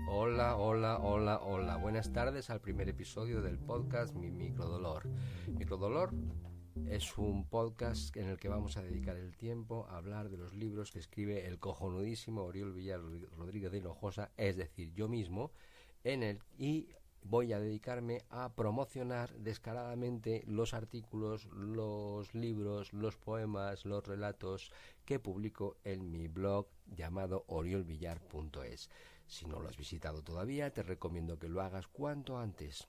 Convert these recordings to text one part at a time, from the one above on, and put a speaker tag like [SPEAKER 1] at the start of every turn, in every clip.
[SPEAKER 1] Hola, hola, hola, hola. Buenas tardes al primer episodio del podcast Mi Microdolor. Microdolor es un podcast en el que vamos a dedicar el tiempo a hablar de los libros que escribe el cojonudísimo Oriol Villar Rodríguez de Hinojosa, es decir, yo mismo, y voy a dedicarme a promocionar descaradamente los artículos, los libros, los poemas, los relatos que publico en mi blog llamado oriolvillar.es. Si no lo has visitado todavía, te recomiendo que lo hagas cuanto antes,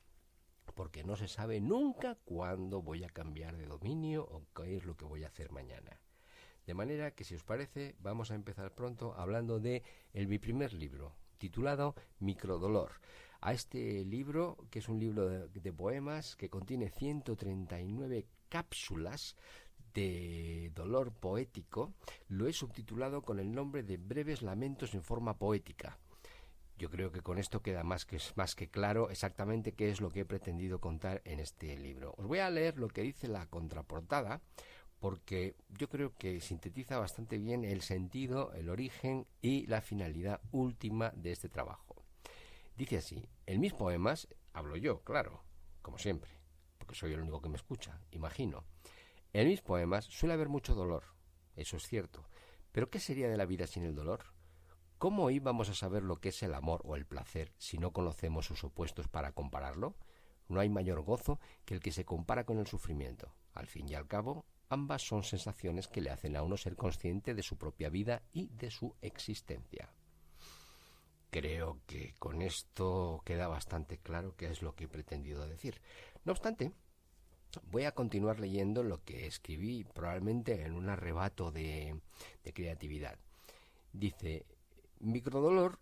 [SPEAKER 1] porque no se sabe nunca cuándo voy a cambiar de dominio o qué es lo que voy a hacer mañana. De manera que, si os parece, vamos a empezar pronto hablando de mi primer libro, titulado Microdolor. A este libro, que es un libro de poemas que contiene 139 cápsulas de dolor poético, lo he subtitulado con el nombre de Breves lamentos en forma poética. Yo creo que con esto queda más que claro exactamente qué es lo que he pretendido contar en este libro. Os voy a leer lo que dice la contraportada, porque yo creo que sintetiza bastante bien el sentido, el origen y la finalidad última de este trabajo. Dice así: en mis poemas, hablo yo, claro, como siempre, porque soy el único que me escucha, imagino. En mis poemas suele haber mucho dolor, eso es cierto, pero ¿qué sería de la vida sin el dolor? ¿Cómo íbamos a saber lo que es el amor o el placer si no conocemos sus opuestos para compararlo? No hay mayor gozo que el que se compara con el sufrimiento. Al fin y al cabo, ambas son sensaciones que le hacen a uno ser consciente de su propia vida y de su existencia. Creo que con esto queda bastante claro qué es lo que he pretendido decir. No obstante, voy a continuar leyendo lo que escribí probablemente en un arrebato de creatividad. Dice: Microdolor,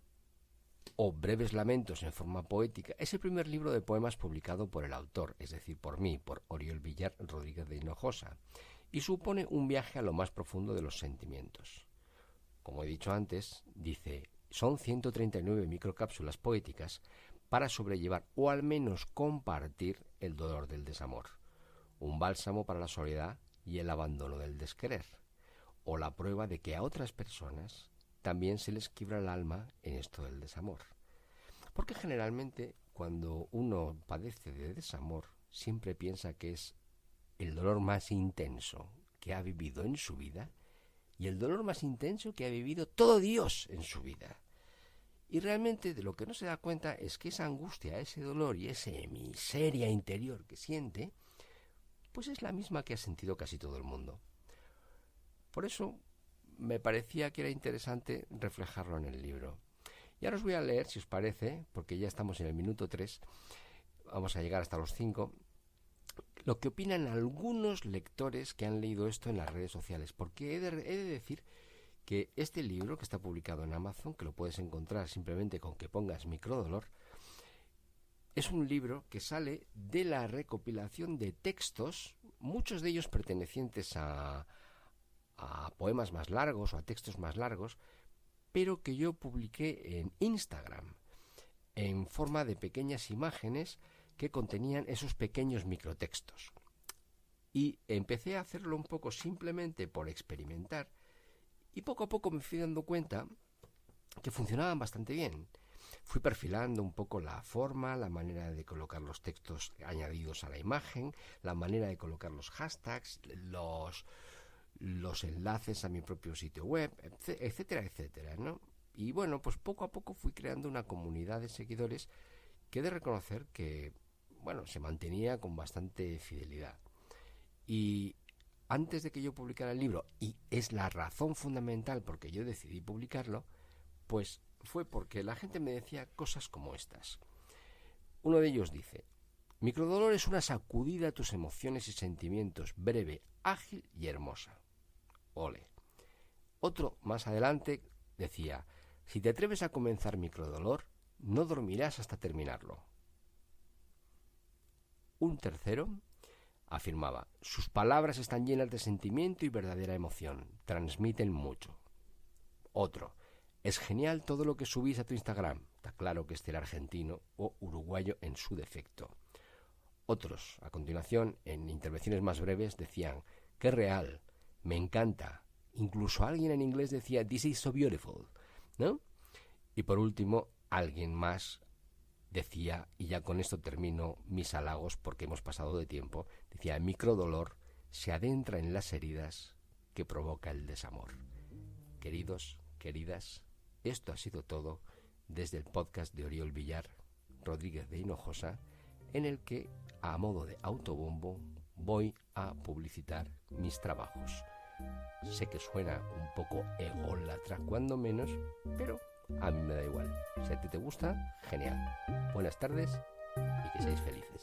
[SPEAKER 1] o Breves lamentos en forma poética, es el primer libro de poemas publicado por el autor, es decir, por mí, por Oriol Villar Rodríguez de Hinojosa, y supone un viaje a lo más profundo de los sentimientos. Como he dicho antes, dice, son 139 microcápsulas poéticas para sobrellevar o al menos compartir el dolor del desamor, un bálsamo para la soledad y el abandono del desquerer, o la prueba de que a otras personas también se les quiebra el alma en esto del desamor. Porque generalmente cuando uno padece de desamor siempre piensa que es el dolor más intenso que ha vivido en su vida y el dolor más intenso que ha vivido todo Dios en su vida. Y realmente de lo que no se da cuenta es que esa angustia, ese dolor y esa miseria interior que siente, pues es la misma que ha sentido casi todo el mundo. Por eso me parecía que era interesante reflejarlo en el libro. Y ahora os voy a leer, si os parece, porque ya estamos en el minuto 3, vamos a llegar hasta los 5, lo que opinan algunos lectores que han leído esto en las redes sociales. Porque he de decir que este libro, que está publicado en Amazon, que lo puedes encontrar simplemente con que pongas Microdolor, es un libro que sale de la recopilación de textos, muchos de ellos pertenecientes a poemas más largos o a textos más largos, pero que yo publiqué en Instagram en forma de pequeñas imágenes que contenían esos pequeños microtextos. Y empecé a hacerlo un poco simplemente por experimentar, y poco a poco me fui dando cuenta que funcionaban bastante bien. Fui perfilando un poco la forma, la manera de colocar los textos añadidos a la imagen, la manera de colocar los hashtags, los enlaces a mi propio sitio web, etcétera, etcétera, ¿no? Y bueno, pues poco a poco fui creando una comunidad de seguidores que he de reconocer que, bueno, se mantenía con bastante fidelidad. Y antes de que yo publicara el libro, y es la razón fundamental porque yo decidí publicarlo, pues fue porque la gente me decía cosas como estas. Uno de ellos dice: microdolor es una sacudida a tus emociones y sentimientos, breve, ágil y hermosa. Ole. Otro, más adelante, decía: si te atreves a comenzar microdolor, no dormirás hasta terminarlo. Un tercero afirmaba: sus palabras están llenas de sentimiento y verdadera emoción, transmiten mucho. Otro: es genial todo lo que subís a tu Instagram. Está claro que este era argentino o uruguayo en su defecto. Otros, a continuación, en intervenciones más breves, decían: qué real, me encanta. Incluso alguien en inglés decía: this is so beautiful, ¿no? Y por último, alguien más decía, y ya con esto termino mis halagos porque hemos pasado de tiempo, decía: microdolor se adentra en las heridas que provoca el desamor. Queridos, queridas, esto ha sido todo desde el podcast de Oriol Villar Rodríguez de Hinojosa, en el que, a modo de autobombo, voy a publicitar mis trabajos. Sé que suena un poco ególatra cuando menos, pero a mí me da igual. Si a ti te gusta, genial. Buenas tardes y que seáis felices.